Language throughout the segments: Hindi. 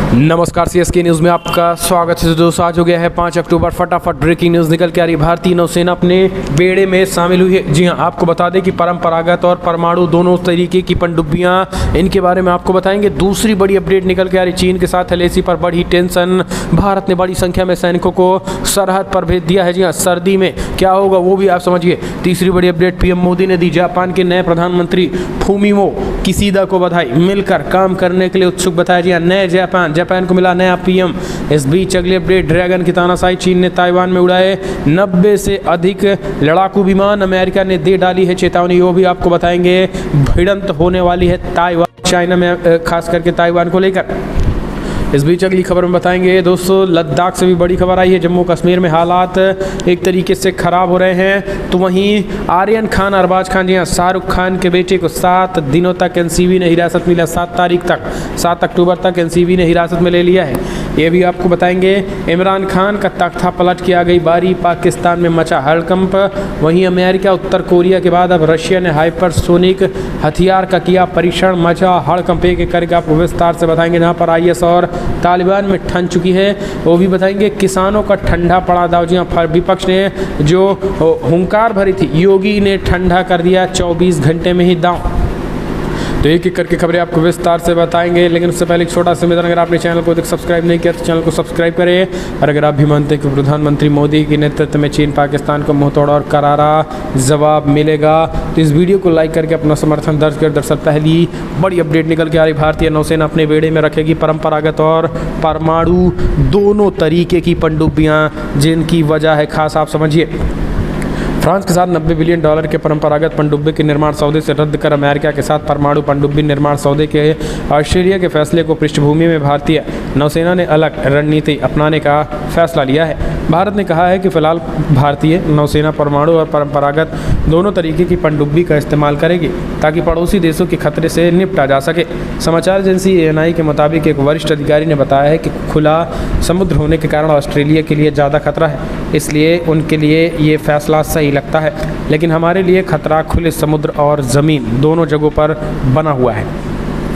नमस्कार, सीएसके न्यूज़ में आपका स्वागत है। दोस्तों, आज हो गया है 5 अक्टूबर। फटाफट ब्रेकिंग न्यूज़ निकल के आ रही। भारतीय नौसेना अपने बेड़े में शामिल हुई है। जी हां, आपको बता दें कि परंपरागत और परमाणु दोनों तरीके की पनडुब्बियां, इनके बारे में आपको बताएंगे। दूसरी बड़ी अपडेट निकल के आ रही, चीन के साथ एलएसी पर बढ़ी टेंशन। भारत ने बड़ी संख्या में सैनिकों को सरहद पर भेज दिया है। जी हाँ, सर्दी में क्या होगा वो भी आप समझिए। तीसरी बड़ी अपडेट, पीएम मोदी ने दी जापान के नए प्रधानमंत्री फूमियो किशिदा को बधाई। मिलकर काम करने के लिए उत्सुक बताया। जी हाँ, नए जापान को मिला नया पीएम। इस बीच अगली अपडेट, ड्रैगन की तानाशाही, चीन ने ताइवान में उड़ाए 90 से अधिक लड़ाकू विमान। अमेरिका ने दे डाली है चेतावनी, वो भी आपको बताएंगे। भिड़ंत होने वाली है ताइवान चाइना में, खास करके ताइवान को लेकर। इस बीच अगली खबर में बताएंगे दोस्तों, लद्दाख से भी बड़ी खबर आई है। जम्मू कश्मीर में हालात एक तरीके से खराब हो रहे हैं। तो वहीं आर्यन खान, अरबाज खान, जी हाँ, शाहरुख खान के बेटे को 7 दिनों तक एनसीबी ने हिरासत मिला। 7 अक्टूबर तक एनसीबी ने हिरासत में ले लिया है, ये भी आपको बताएंगे। इमरान खान का तख्ता पलट के आ गई बारी, पाकिस्तान में मचा हड़कंप। वहीं अमेरिका, उत्तर कोरिया के बाद अब रशिया ने हाइपरसोनिक हथियार का किया परीक्षण, मचा हड़कंप। एक करके आपको विस्तार से बताएंगे। जहाँ पर आईएस और तालिबान में ठन चुकी है वो भी बताएंगे। किसानों का ठंडा पड़ा दाव। जी हाँ, विपक्ष ने जो हुंकार भरी थी, योगी ने ठंडा कर दिया 24 घंटे में ही दाव। तो एक एक करके खबरें आपको विस्तार से बताएंगे, लेकिन उससे पहले एक छोटा सा निवेदन, अगर आपने चैनल को सब्सक्राइब नहीं किया तो चैनल को सब्सक्राइब करें। और अगर आप भी मानते हैं कि प्रधानमंत्री मोदी के नेतृत्व में चीन पाकिस्तान को मुंहतोड़ और करारा जवाब मिलेगा, तो इस वीडियो को लाइक करके अपना समर्थन दर्ज कर। दरअसल पहली बड़ी अपडेट निकल के आ रही, भारतीय नौसेना अपने बेड़े में रखेगी परंपरागत और परमाणु दोनों तरीके की पनडुब्बियाँ, जिनकी वजह है खास, आप समझिए। फ्रांस के साथ $90 बिलियन के परंपरागत पनडुब्बी के निर्माण सौदे से रद्द कर अमेरिका के साथ परमाणु पनडुब्बी निर्माण सौदे के ऑस्ट्रेलिया के फैसले को पृष्ठभूमि में भारतीय नौसेना ने अलग रणनीति अपनाने का फैसला लिया है। भारत ने कहा है कि फिलहाल भारतीय नौसेना परमाणु और परंपरागत दोनों तरीके की पनडुब्बी का इस्तेमाल करेगी, ताकि पड़ोसी देशों के खतरे से निपटा जा सके। समाचार एजेंसी ANI के मुताबिक एक वरिष्ठ अधिकारी ने बताया है कि खुला समुद्र होने के कारण ऑस्ट्रेलिया के लिए ज़्यादा खतरा है, इसलिए उनके लिए ये फैसला सही लगता है। लेकिन हमारे लिए खतरा खुले समुद्र और ज़मीन दोनों जगहों पर बना हुआ है,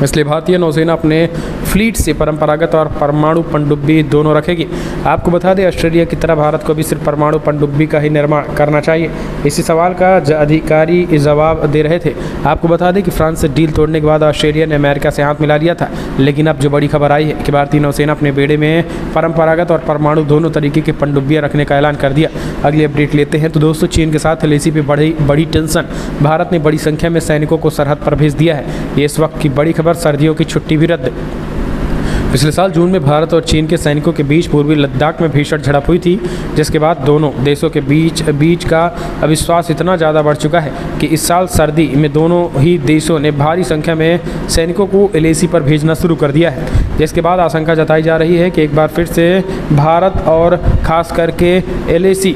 इसलिए भारतीय नौसेना अपने फ्लीट से परंपरागत और परमाणु पनडुब्बी दोनों रखेगी। आपको बता दें, ऑस्ट्रेलिया की तरह भारत को भी सिर्फ परमाणु पनडुब्बी का ही निर्माण करना चाहिए। इसी सवाल का अधिकारी जवाब दे रहे थे। आपको बता दें कि फ्रांस से डील तोड़ने के बाद ऑस्ट्रेलिया ने अमेरिका से हाथ मिला लिया था, लेकिन अब जो बड़ी खबर आई है कि भारतीय नौसेना अपने बेड़े में परंपरागत और परमाणु दोनों तरीके की पनडुब्बियाँ रखने का ऐलान कर दिया। अगली अपडेट लेते हैं। तो दोस्तों, चीन के साथ एलएसी पे बड़ी टेंशन। भारत ने बड़ी संख्या में सैनिकों को सरहद पर भेज दिया है। ये इस वक्त की बड़ी खबर, सर्दियों की छुट्टी भी रद्द। पिछले साल जून में भारत और चीन के सैनिकों के बीच पूर्वी लद्दाख में भीषण झड़प हुई थी, जिसके बाद दोनों देशों के बीच का अविश्वास इतना ज़्यादा बढ़ चुका है कि इस साल सर्दी में दोनों ही देशों ने भारी संख्या में सैनिकों को एलएसी पर भेजना शुरू कर दिया है, जिसके बाद आशंका जताई जा रही है कि एक बार फिर से भारत और खास करके एलएसी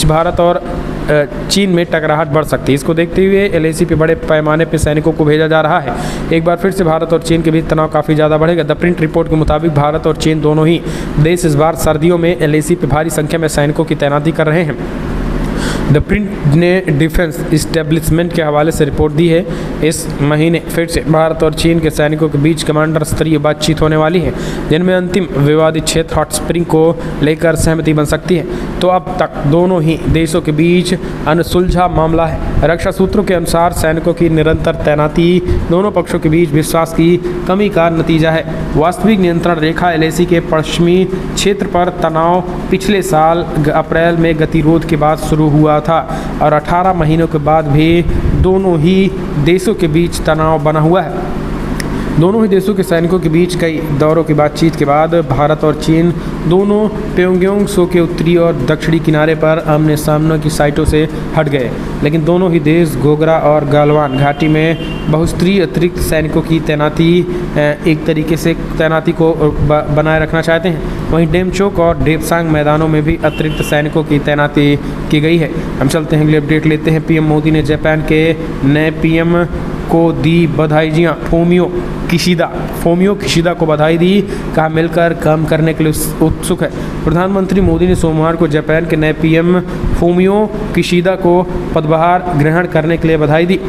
भारत और चीन में टकराहट बढ़ सकती है। इसको देखते हुए एलएसी पे बड़े पैमाने पर सैनिकों को भेजा जा रहा है। एक बार फिर से भारत और चीन के बीच तनाव काफ़ी ज़्यादा बढ़ेगा। द प्रिंट रिपोर्ट के मुताबिक भारत और चीन दोनों ही देश इस बार सर्दियों में एलएसी पे भारी संख्या में सैनिकों की तैनाती कर रहे हैं। द प्रिंट ने डिफेंस इस्टेब्लिशमेंट के हवाले से रिपोर्ट दी है। इस महीने फिर से भारत और चीन के सैनिकों के बीच कमांडर स्तरीय बातचीत होने वाली है, जिनमें अंतिम विवादित क्षेत्र हॉट स्प्रिंग को लेकर सहमति बन सकती है। तो अब तक दोनों ही देशों के बीच अनसुलझा मामला है। रक्षा सूत्रों के अनुसार सैनिकों की निरंतर तैनाती दोनों पक्षों के बीच विश्वास की कमी का नतीजा है। वास्तविक नियंत्रण रेखा एलएसी के पश्चिमी क्षेत्र पर तनाव पिछले साल अप्रैल में गतिरोध के बाद शुरू हुआ था और 18 महीनों के बाद भी दोनों ही देशों के बीच तनाव बना हुआ है। दोनों ही देशों के सैनिकों के बीच कई दौरों की बातचीत के बाद भारत और चीन दोनों प्योंगयांग सो के उत्तरी और दक्षिणी किनारे पर आमने सामने की साइटों से हट गए, लेकिन दोनों ही देश गोगरा और गालवान घाटी में बहुस्तरीय अतिरिक्त सैनिकों की तैनाती एक तरीके से तैनाती को बनाए रखना चाहते हैं। वहीं डेमचोक और डेपसांग मैदानों में भी अतिरिक्त सैनिकों की तैनाती की गई है। हम चलते हैं, अगली अपडेट लेते हैं। पीएम मोदी ने जापान के नए पीएम को दी बधाई। जी हाँ, फूमियो किशिदा को बधाई दी, कहा मिलकर काम करने के लिए उत्सुक है। प्रधानमंत्री मोदी ने सोमवार को जापान के नए पीएम फूमियो किशिदा को पदभार ग्रहण करने के लिए बधाई दी।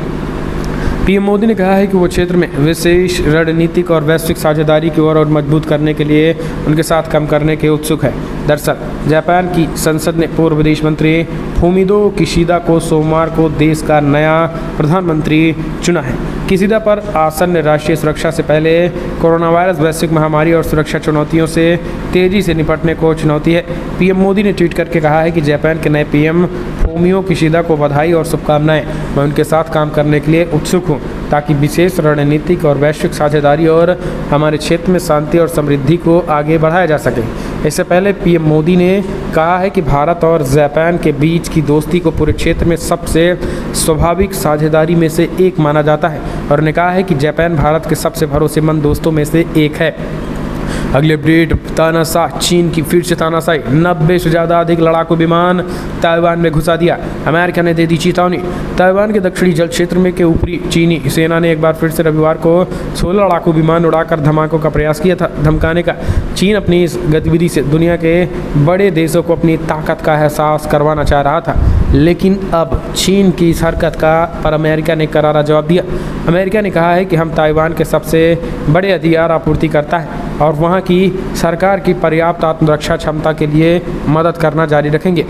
पीएम मोदी ने कहा है कि वो क्षेत्र में विशेष रणनीतिक और वैश्विक साझेदारी की ओर और मजबूत करने के लिए उनके साथ काम करने के उत्सुक है। दरअसल जापान की संसद ने पूर्व विदेश मंत्री फूमिदो किशिदा को सोमवार को देश का नया प्रधानमंत्री चुना है। किशिदा पर आसन्न राष्ट्रीय सुरक्षा से पहले कोरोना वायरस, वैश्विक महामारी और सुरक्षा चुनौतियों से तेजी से निपटने को चुनौती है। पीएम मोदी ने ट्वीट करके कहा है कि जापान के नए पीएम फूमियो किशिदा को बधाई और शुभकामनाएं। मैं उनके साथ काम करने के लिए उत्सुक हूं ताकि विशेष रणनीतिक और वैश्विक साझेदारी और हमारे क्षेत्र में शांति और समृद्धि को आगे बढ़ाया जा सके। इससे पहले पीएम मोदी ने कहा है कि भारत और जापान के बीच की दोस्ती को पूरे क्षेत्र में सबसे स्वाभाविक साझेदारी में से एक माना जाता है और ने कहा है कि जापान भारत के सबसे भरोसेमंद दोस्तों में से एक है। अगले अपडेट, तानाशाह चीन की फिर से तानाशाही, 90 से ज़्यादा अधिक लड़ाकू विमान ताइवान में घुसा दिया। अमेरिका ने दे दी चेतावनी। ताइवान के दक्षिणी जल क्षेत्र में के ऊपरी चीनी सेना ने एक बार फिर से रविवार को 16 लड़ाकू विमान उड़ाकर धमाकों का प्रयास किया था। धमकाने का चीन अपनी इस गतिविधि से दुनिया के बड़े देशों को अपनी ताकत का एहसास करवाना चाह रहा था, लेकिन अब चीन की इस हरकत पर अमेरिका ने करारा जवाब दिया। अमेरिका ने कहा है कि हम ताइवान के सबसे बड़े हथियार आपूर्ति करता है और वहाँ की सरकार की पर्याप्त आत्मरक्षा क्षमता के लिए मदद करना जारी रखेंगे।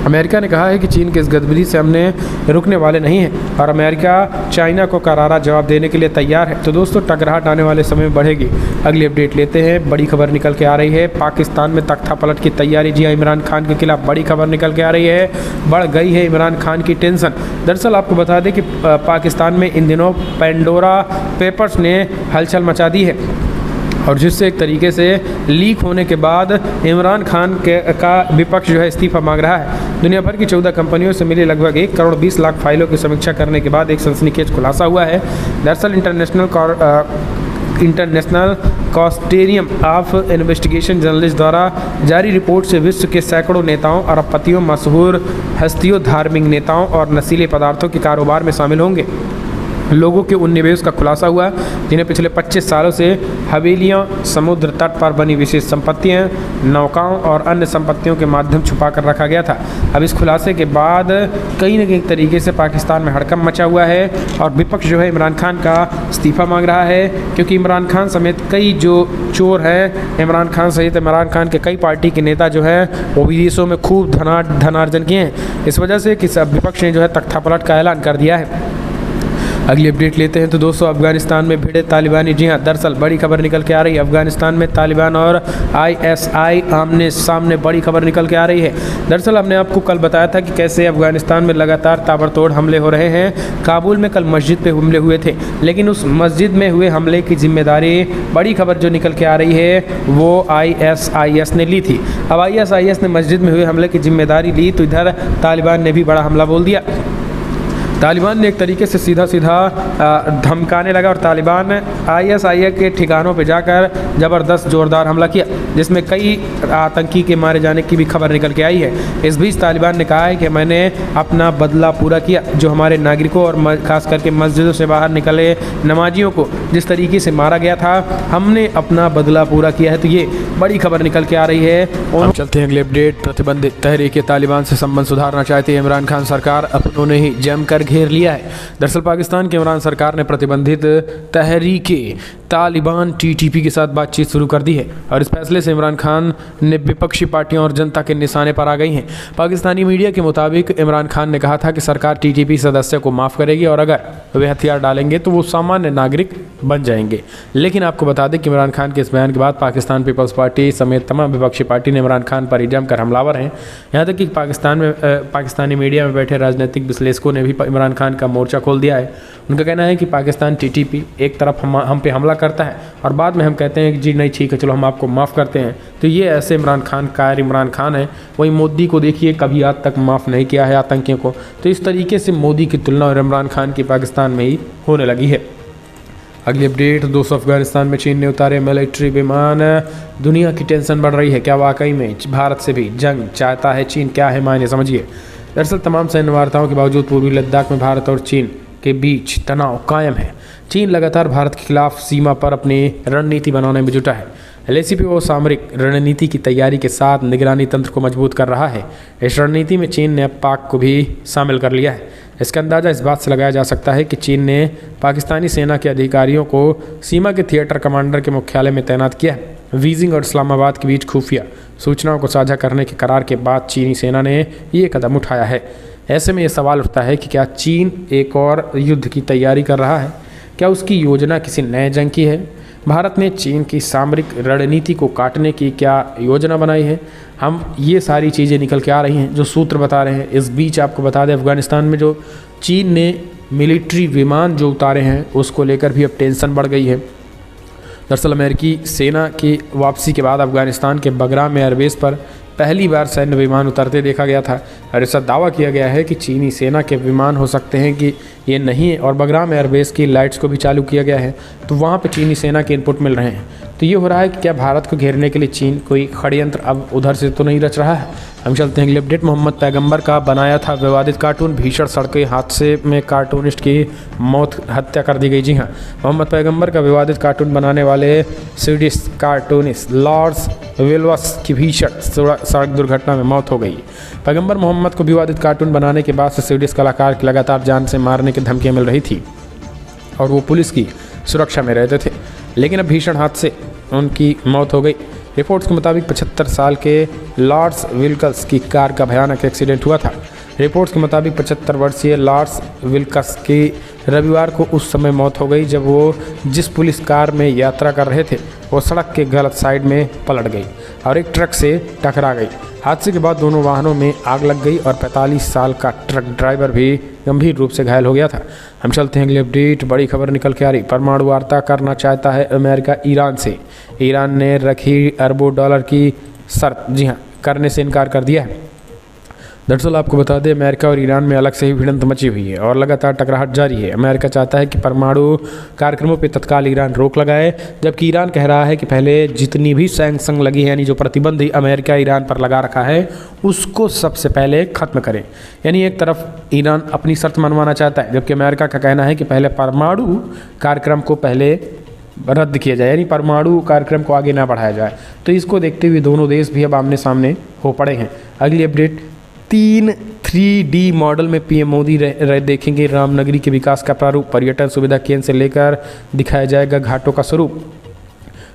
अमेरिका ने कहा है कि चीन की इस गतिविधि से हमने रुकने वाले नहीं हैं और अमेरिका चाइना को करारा जवाब देने के लिए तैयार है। तो दोस्तों, टकराहट आने वाले समय में बढ़ेगी। अगली अपडेट लेते हैं। बड़ी खबर निकल के आ रही है, पाकिस्तान में तख्ता पलट की तैयारी। जी हाँ, इमरान खान के खिलाफ बड़ी खबर निकल के आ रही है। बढ़ गई है इमरान खान की टेंशन। दरअसल आपको बता दें कि पाकिस्तान में इन दिनों पेंडोरा पेपर्स ने हलचल मचा दी है और जिससे एक तरीके से लीक होने के बाद इमरान खान का विपक्ष जो है इस्तीफा मांग रहा है। दुनिया भर की 14 कंपनियों से मिली लगभग 1 करोड़ 20 लाख फाइलों की समीक्षा करने के बाद एक सनसनीखेज खुलासा हुआ है। दरअसल इंटरनेशनल कॉस्टेरियम ऑफ इन्वेस्टिगेशन जर्नलिस्ट द्वारा जारी रिपोर्ट से विश्व के सैकड़ों नेताओं, अरबपतियों, मशहूर हस्तियों, धार्मिक नेताओं और नशीले पदार्थों के कारोबार में शामिल होंगे लोगों के उन निवेश का खुलासा हुआ जिन्हें पिछले 25 सालों से हवेलियां, समुद्र तट पर बनी विशेष संपत्तियां, नौकाओं और अन्य संपत्तियों के माध्यम छुपा कर रखा गया था। अब इस खुलासे के बाद कहीं न कहीं तरीके से पाकिस्तान में हड़कंप मचा हुआ है और विपक्ष जो है इमरान खान का इस्तीफा मांग रहा है, क्योंकि इमरान खान समेत कई जो चोर हैं, इमरान खान सहित इमरान खान के कई पार्टी के नेता जो हैं वो विदेशों में खूब धनार्जन किए हैं। इस वजह से कि विपक्ष ने जो है तख्ता पलट का ऐलान कर दिया है। अगली अपडेट लेते हैं। तो दोस्तों, अफगानिस्तान में भिड़े तालिबानी। जी हाँ, दरअसल बड़ी खबर निकल के आ रही है। अफगानिस्तान में तालिबान और ISI आमने सामने बड़ी खबर निकल के आ रही है। दरअसल हमने आपको कल बताया था कि कैसे अफगानिस्तान में लगातार ताबड़तोड़ हमले हो रहे हैं। काबुल में कल मस्जिद पे हमले हुए थे, लेकिन उस मस्जिद में हुए हमले की जिम्मेदारी, बड़ी खबर जो निकल के आ रही है, वो ISIS ने ली थी। अब ISIS ने मस्जिद में हुए हमले की जिम्मेदारी ली तो इधर तालिबान ने भी बड़ा हमला बोल दिया। तालिबान ने एक तरीके से सीधा धमकाने लगा और तालिबान ने ISIS के ठिकानों पर जाकर ज़बरदस्त जोरदार हमला किया, जिसमें कई आतंकी के मारे जाने की भी खबर निकल के आई है। इस बीच तालिबान ने कहा है कि मैंने अपना बदला पूरा किया। जो हमारे नागरिकों और खास करके मस्जिदों से बाहर निकले नमाजियों को जिस तरीके से मारा गया था, हमने अपना बदला पूरा किया है। तो ये बड़ी खबर निकल के आ रही है। और चलते हैं अगले अपडेट। प्रतिबंधित तहरीक तालिबान से संबंध सुधारना चाहती है इमरान खान सरकार, अपनों ने ही जमकर घेर लिया है। दरअसल पाकिस्तान की इमरान सरकार ने प्रतिबंधित तहरीक तालिबान TTP के साथ बातचीत शुरू कर दी है और इस फैसले से इमरान खान ने विपक्षी पार्टियों और जनता के निशाने पर आ गई हैं। पाकिस्तानी मीडिया के मुताबिक इमरान खान ने कहा था कि सरकार TTP सदस्य को माफ़ करेगी और अगर वे हथियार डालेंगे तो वो सामान्य नागरिक बन जाएंगे। लेकिन आपको बता दें कि इमरान खान के इस बयान के बाद पाकिस्तान पीपल्स पार्टी समेत तमाम विपक्षी पार्टी ने इमरान खान पर जमकर हमलावर हैं। यहाँ तक कि पाकिस्तानी मीडिया में बैठे राजनीतिक विश्लेषकों ने भी इमरान खान का मोर्चा खोल दिया है। उनका कहना है कि पाकिस्तान TTP एक तरफ हम पे हमला करता है और बाद में हम कहते हैं कि जी नहीं ठीक है, चलो हम आपको माफ़ करते हैं। तो ये ऐसे इमरान खान है। वहीं मोदी को देखिए, कभी आज तक माफ़ नहीं किया है आतंकियों को। तो इस तरीके से मोदी की तुलना और इमरान खान की पाकिस्तान में ही होने लगी है। अगली अपडेट। दोस्तों, अफगानिस्तान में चीन ने उतारे मिलिट्री विमान। दुनिया की टेंशन बढ़ रही है। क्या वाकई में भारत से भी जंग चाहता है चीन? क्या है मायने, समझिए। दरअसल तमाम सैन्य वार्ताओं के बावजूद पूर्वी लद्दाख में भारत और चीन के बीच तनाव कायम है। चीन लगातार भारत के खिलाफ सीमा पर अपनी रणनीति बनाने में जुटा है। एलएसी वो सामरिक रणनीति की तैयारी के साथ निगरानी तंत्र को मजबूत कर रहा है। इस रणनीति में चीन ने अब पाक को भी शामिल कर लिया है। इसका अंदाज़ा इस बात से लगाया जा सकता है कि चीन ने पाकिस्तानी सेना के अधिकारियों को सीमा के थिएटर कमांडर के मुख्यालय में तैनात किया है। बीजिंग और इस्लामाबाद के बीच खुफिया सूचनाओं को साझा करने के करार के बाद चीनी सेना ने ये कदम उठाया है। ऐसे में ये सवाल उठता है कि क्या चीन एक और युद्ध की तैयारी कर रहा है? क्या उसकी योजना किसी नए जंग की है? भारत ने चीन की सामरिक रणनीति को काटने की क्या योजना बनाई है? हम ये सारी चीज़ें निकल के आ रही हैं जो सूत्र बता रहे हैं। इस बीच आपको बता दें, अफगानिस्तान में जो चीन ने मिलिट्री विमान जो उतारे हैं उसको लेकर भी अब टेंशन बढ़ गई है। दरअसल अमेरिकी सेना की वापसी के बाद अफगानिस्तान के बगराम एयरबेस पर पहली बार सैन्य विमान उतरते देखा गया था और ऐसा दावा किया गया है कि चीनी सेना के विमान हो सकते हैं कि ये नहीं है। और बगराम एयरबेस की लाइट्स को भी चालू किया गया है, तो वहाँ पे चीनी सेना के इनपुट मिल रहे हैं। तो ये हो रहा है कि क्या भारत को घेरने के लिए चीन कोई षड्यंत्र अब उधर से तो नहीं रच रहा है? हम चलते हैं अगले अपडेट। मोहम्मद पैगंबर का बनाया था विवादित कार्टून भीषण सड़क हादसे में कार्टूनिस्ट की हत्या कर दी गई। जी हाँ, मोहम्मद पैगंबर का विवादित कार्टून बनाने वाले स्वीडिश कार्टूनिस्ट लॉर्स विल्वस की भीषण सड़क दुर्घटना में मौत हो गई। पैगंबर मोहम्मद को विवादित कार्टून बनाने के बाद से स्वीडिश कलाकार की लगातार जान से मारने की धमकियाँ मिल रही थी और वो पुलिस की सुरक्षा में रहते थे, लेकिन अब भीषण हादसे उनकी मौत हो गई। रिपोर्ट्स के मुताबिक 75 साल के लॉर्स विल्कस की कार का भयानक एक्सीडेंट हुआ था। रिपोर्ट्स के मुताबिक 75 वर्षीय लॉर्स विल्कस की रविवार को उस समय मौत हो गई जब वो जिस पुलिस कार में यात्रा कर रहे थे वो सड़क के गलत साइड में पलट गई और एक ट्रक से टकरा गई। हादसे के बाद दोनों वाहनों में आग लग गई और 45 साल का ट्रक ड्राइवर भी गंभीर रूप से घायल हो गया था। हम चलते हैं अगले अपडेट। बड़ी खबर निकल के आ रही, परमाणु वार्ता करना चाहता है अमेरिका ईरान से। ईरान ने रखी अरबों डॉलर की शर्त, जी हाँ, करने से इनकार कर दिया है। दरअसल आपको बता दें, अमेरिका और ईरान में अलग से ही भिड़ंत मची हुई है और लगातार टकराहट जारी है। अमेरिका चाहता है कि परमाणु कार्यक्रमों पर तत्काल ईरान रोक लगाए, जबकि ईरान कह रहा है कि पहले जितनी भी सैंक्शन लगी है, यानी जो प्रतिबंध अमेरिका ईरान पर लगा रखा है, उसको सबसे पहले ख़त्म करें। यानी एक तरफ ईरान अपनी शर्त मनवाना चाहता है, जबकि अमेरिका का कहना है कि पहले परमाणु कार्यक्रम को पहले रद्द किया जाए, यानी परमाणु कार्यक्रम को आगे ना बढ़ाया जाए। तो इसको देखते हुए दोनों देश भी अब आमने सामने हो पड़े हैं। अगली अपडेट, 3D मॉडल में पीएम मोदी देखेंगे रामनगरी के विकास का प्रारूप। पर्यटन सुविधा केंद्र से लेकर दिखाया जाएगा घाटों का स्वरूप।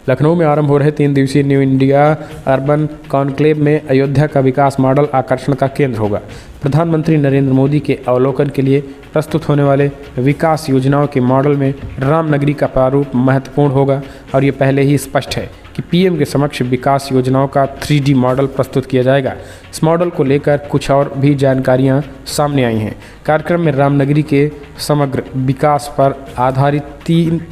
लखनऊ में आरंभ हो रहे 3 दिवसीय न्यू इंडिया अर्बन कॉन्क्लेव में अयोध्या का विकास मॉडल आकर्षण का केंद्र होगा। प्रधानमंत्री नरेंद्र मोदी के अवलोकन के लिए प्रस्तुत होने वाले विकास योजनाओं के मॉडल में रामनगरी का प्रारूप महत्वपूर्ण होगा और ये पहले ही स्पष्ट है कि पीएम के समक्ष विकास योजनाओं का 3D मॉडल प्रस्तुत किया जाएगा। इस मॉडल को लेकर कुछ और भी जानकारियां सामने आई हैं। कार्यक्रम में रामनगरी के समग्र विकास पर आधारित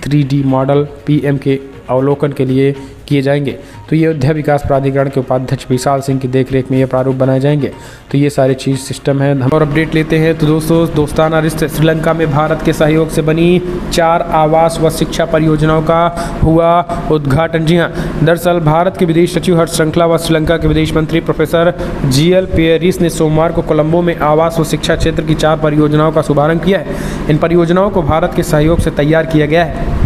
3D मॉडल पीएम के अवलोकन के लिए किए जाएंगे। तो ये अयोध्या विकास प्राधिकरण के उपाध्यक्ष विशाल सिंह की देखरेख में ये प्रारूप बनाए जाएंगे। तो ये सारे चीज़ सिस्टम है। हम और अपडेट लेते हैं। तो दोस्तों, दोस्ताना रिश्ते, श्रीलंका में भारत के सहयोग से बनी 4 आवास व शिक्षा परियोजनाओं का हुआ उद्घाटन। जी हाँ, दरअसल भारत के विदेश सचिव हर्ष श्रृंखला व श्रीलंका के विदेश मंत्री प्रोफेसर जीएल पेरिस ने सोमवार को कोलंबो में आवास व शिक्षा क्षेत्र की 4 परियोजनाओं का शुभारंभ किया है। इन परियोजनाओं को भारत के सहयोग से तैयार किया गया है।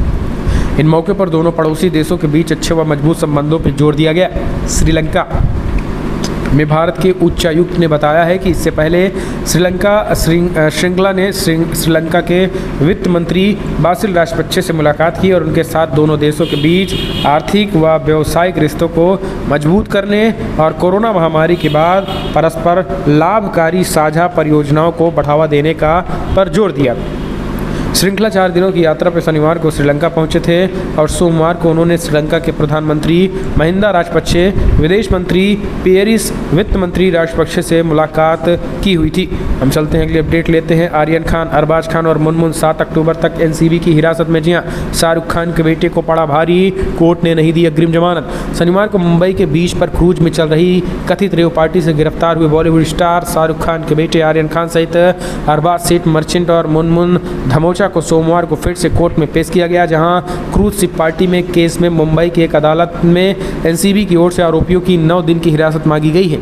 इन मौके पर दोनों पड़ोसी देशों के बीच अच्छे व मजबूत संबंधों पर जोर दिया गया। श्रीलंका में भारत के उच्चायुक्त ने बताया है कि इससे पहले श्रृंखला ने श्रीलंका के वित्त मंत्री बासिल राजपक्षे से मुलाकात की और उनके साथ दोनों देशों के बीच आर्थिक व व्यावसायिक रिश्तों को मजबूत करने और कोरोना महामारी के बाद परस्पर लाभकारी साझा परियोजनाओं को बढ़ावा देने का पर जोर दिया। श्रृंखला 4 दिनों की यात्रा पर शनिवार को श्रीलंका पहुंचे थे और सोमवार को उन्होंने श्रीलंका के प्रधानमंत्री महिंदा राजपक्षे, विदेश मंत्री पेरिस, वित्त मंत्री राजपक्षे से मुलाकात की हुई थी। हम चलते हैं अगली अपडेट लेते हैं। आर्यन खान, अरबाज खान और मुनमुन 7 अक्टूबर तक एनसीबी की हिरासत में। जी हाँ, शाहरुख खान के बेटे को पड़ा भारी, कोर्ट ने नहीं दी अग्रिम जमानत। शनिवार को मुंबई के बीच पर क्रूज में चल रही कथित रेव पार्टी से गिरफ्तार हुए बॉलीवुड स्टार शाहरुख खान के बेटे आर्यन खान सहित अरबाज सेठ मर्चेंट और मुनमुन धमोचा को सोमवार को फिर से कोर्ट में पेश किया गया, जहां क्रूज शिप पार्टी में केस में मुंबई की एक अदालत में एनसीबी की ओर से आरोपियों की 9 दिन की हिरासत मांगी गई है।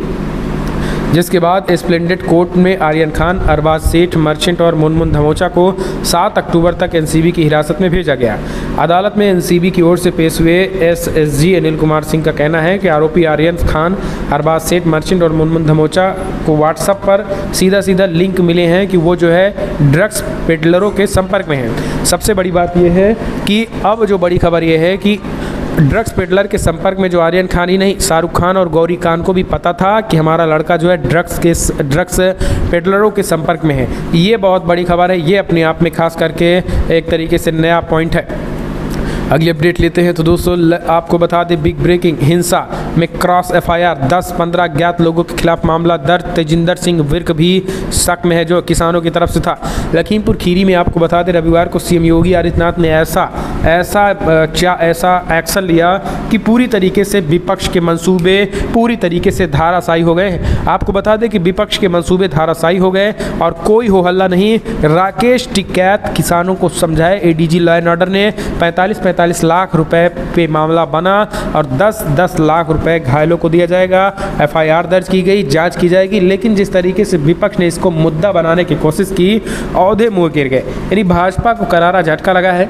जिसके बाद स्प्लेंडेड कोर्ट में आर्यन खान, अरबाज सेठ, मर्चेंट और मुनमुन धमोचा को 7 अक्टूबर तक एनसीबी की हिरासत में भेजा गया। अदालत में एनसीबी की ओर से पेश हुए एसएसजी अनिल कुमार सिंह का कहना है कि आरोपी आर्यन खान, अरबाज सेठ, मर्चेंट और मुनमुन धमोचा को व्हाट्सएप पर सीधा लिंक मिले हैं कि वो जो है ड्रग्स पेडलरों के संपर्क में हैं। सबसे बड़ी बात यह है कि अब जो बड़ी खबर यह है कि ड्रग्स पेडलर के संपर्क में जो आर्यन खान ही नहीं, शाहरुख खान और गौरी खान को भी पता था कि हमारा लड़का जो है ड्रग्स पेडलरों के संपर्क में है। ये बहुत बड़ी खबर है, ये अपने आप में खास करके एक तरीके से नया पॉइंट है। अगली अपडेट लेते हैं तो दोस्तों आपको बता दें, बिग ब्रेकिंग, हिंसा में क्रॉस एफआईआर, 10-15 ज्ञात लोगों के खिलाफ मामला दर्ज। तेजिंदर सिंह विर्क भी शक में है जो किसानों की तरफ से था। लखीमपुर खीरी में आपको बता दें, रविवार को सीएम योगी आदित्यनाथ ने ऐसा एक्शन लिया कि पूरी तरीके से विपक्ष के मंसूबे पूरी तरीके से धाराशायी हो गए हैं। आपको बता दें कि विपक्ष के मंसूबे धाराशायी हो गए और कोई हो हल्ला नहीं। राकेश टिकैत किसानों को समझाए। एडीजी लॉ एंड ऑर्डर ने 45 लाख रुपए पे मामला बना और 10 लाख रुपए घायलों को दिया जाएगा। एफआईआर दर्ज की गई, जांच की जाएगी। लेकिन जिस तरीके से विपक्ष ने इसको मुद्दा बनाने की कोशिश की, औधे मुंह गिर गए। यानी भाजपा को करारा झटका लगा है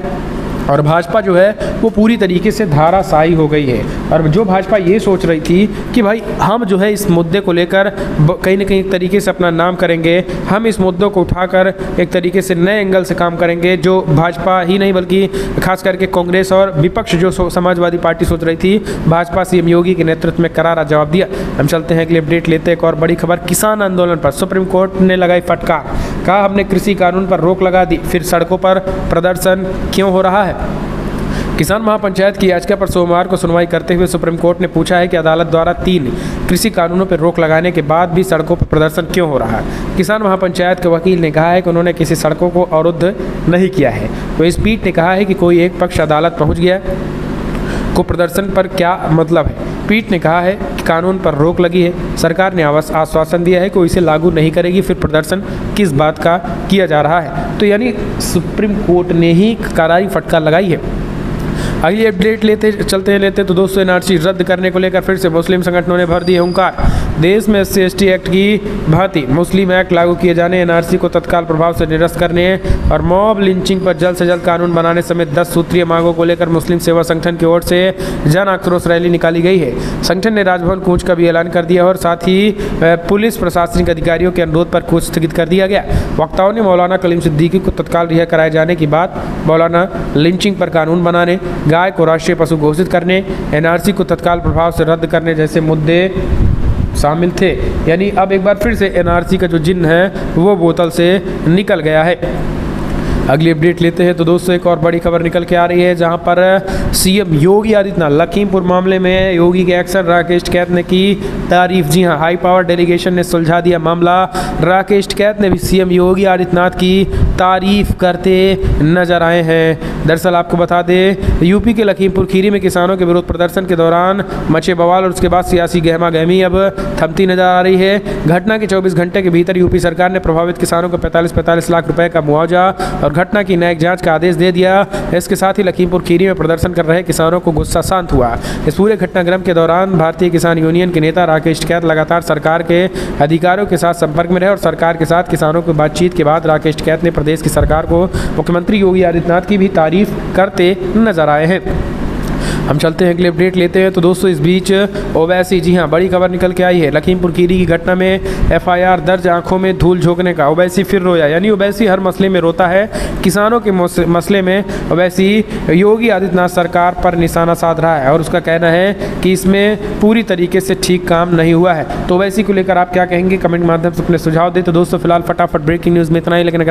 और भाजपा जो है वो पूरी तरीके से धाराशायी हो गई है। और जो भाजपा ये सोच रही थी कि भाई हम जो है इस मुद्दे को लेकर कहीं ना कहीं एक तरीके से अपना नाम करेंगे, हम इस मुद्दों को उठाकर एक तरीके से नए एंगल से काम करेंगे, जो भाजपा ही नहीं बल्कि खास करके कांग्रेस और विपक्ष जो समाजवादी पार्टी सोच रही थी, भाजपा सीएम योगी के नेतृत्व में करारा जवाब दिया। हम चलते हैं अगली अपडेट लेते हैं। एक और बड़ी खबर, किसान आंदोलन पर सुप्रीम कोर्ट ने लगाई फटकार, कहा हमने कृषि कानून पर रोक लगा दी, फिर सड़कों पर प्रदर्शन क्यों हो रहा है। किसान महापंचायत की याचिका पर सोमवार को सुनवाई करते हुए सुप्रीम कोर्ट ने पूछा है कि अदालत द्वारा 3 कृषि कानूनों पर रोक लगाने के बाद भी सड़कों पर प्रदर्शन क्यों हो रहा है। किसान महापंचायत के वकील ने कहा है कि उन्होंने किसी सड़कों को अवरुद्ध नहीं किया है। तो इस पीठ ने कहा है कि कोई एक पक्ष अदालत पहुंच गया को प्रदर्शन पर क्या मतलब है। पीठ ने कहा है कि कानून पर रोक लगी है, सरकार ने आश्वासन दिया है कि वो इसे लागू नहीं करेगी, फिर प्रदर्शन किस बात का किया जा रहा है। तो यानी सुप्रीम कोर्ट ने ही करारी फटकार लगाई है। अगली अपडेट लेते तो दोस्तों एनआरसी रद्द करने को लेकर फिर से मुस्लिम संगठनों ने भर दी हुंकार। देश में SC/ST एक्ट की भांति मुस्लिम एक्ट लागू किए जाने, एनआरसी को तत्काल प्रभाव से निरस्त करने और मॉब लिंचिंग पर जल्द से जल्द कानून बनाने समेत 10 सूत्रीय मांगों को लेकर मुस्लिम सेवा संगठन की ओर से जन आक्रोश रैली निकाली गई है। संगठन ने राजभवन कूच का भी ऐलान कर दिया और साथ ही पुलिस प्रशासनिक अधिकारियों के अनुरोध पर कूच स्थगित कर दिया गया। वक्ताओं ने मौलाना कलीम सिद्दीकी को तत्काल रिहा कराए जाने की बात, मौलाना लिंचिंग पर कानून बनाने, गाय को राष्ट्रीय पशु घोषित करने, एनआरसी को तत्काल प्रभाव से रद्द करने जैसे मुद्दे शामिल थे। यानी अब एक बार फिर से एनआरसी का जो जिन्न है वो बोतल से निकल गया है। अगली अपडेट लेते हैं तो दोस्तों एक और बड़ी खबर निकल के आ रही है, जहां पर सीएम योगी आदित्यनाथ लखीमपुर मामले में योगी के एक्शन राकेश टिकैत ने की तारीफ। जी हां, हाई पावर डेलीगेशन ने सुलझा दिया मामला। राकेश टिकैत ने भी सीएम योगी आदित्यनाथ की तारीफ करते नजर आए हैं। दरअसल आपको बता दें, यूपी के लखीमपुर खीरी में किसानों के विरोध प्रदर्शन के दौरान मचे बवाल और उसके बाद सियासी गहमा गहमी अब थमती नजर आ रही है। घटना के 24 घंटे के भीतर यूपी सरकार ने प्रभावित किसानों को 45 लाख रुपए का मुआवजा और घटना की न्यायिक जांच का आदेश दे दिया। इसके साथ ही लखीमपुर खीरी में प्रदर्शन कर रहे किसानों को गुस्सा शांत हुआ। इस पूरे घटनाक्रम के दौरान भारतीय किसान यूनियन के नेता राकेश टिकैत लगातार सरकार के अधिकारियों के साथ संपर्क में रहे और सरकार के साथ किसानों की बातचीत के बाद राकेश टिकैत ने प्रदेश की सरकार को मुख्यमंत्री योगी आदित्यनाथ की भी तारीफ करते नजर आए हैं। हम चलते हैं अगले अपडेट लेते हैं तो दोस्तों इस बीच ओवैसी, जी हाँ, बड़ी खबर निकल के आई है। लखीमपुर खीरी की घटना में एफआईआर दर्ज, आंखों में धूल झोंकने का। ओवैसी फिर रोया, यानी ओवैसी हर मसले में रोता है। किसानों के मसले में ओवैसी योगी आदित्यनाथ सरकार पर निशाना साध रहा है और उसका कहना है कि इसमें पूरी तरीके से ठीक काम नहीं हुआ है। तो ओवैसी को लेकर आप क्या कहेंगे, कमेंट के माध्यम से अपने सुझाव दें। तो दोस्तों फिलहाल फटाफट ब्रेकिंग न्यूज़ में इतना ही, लेकिन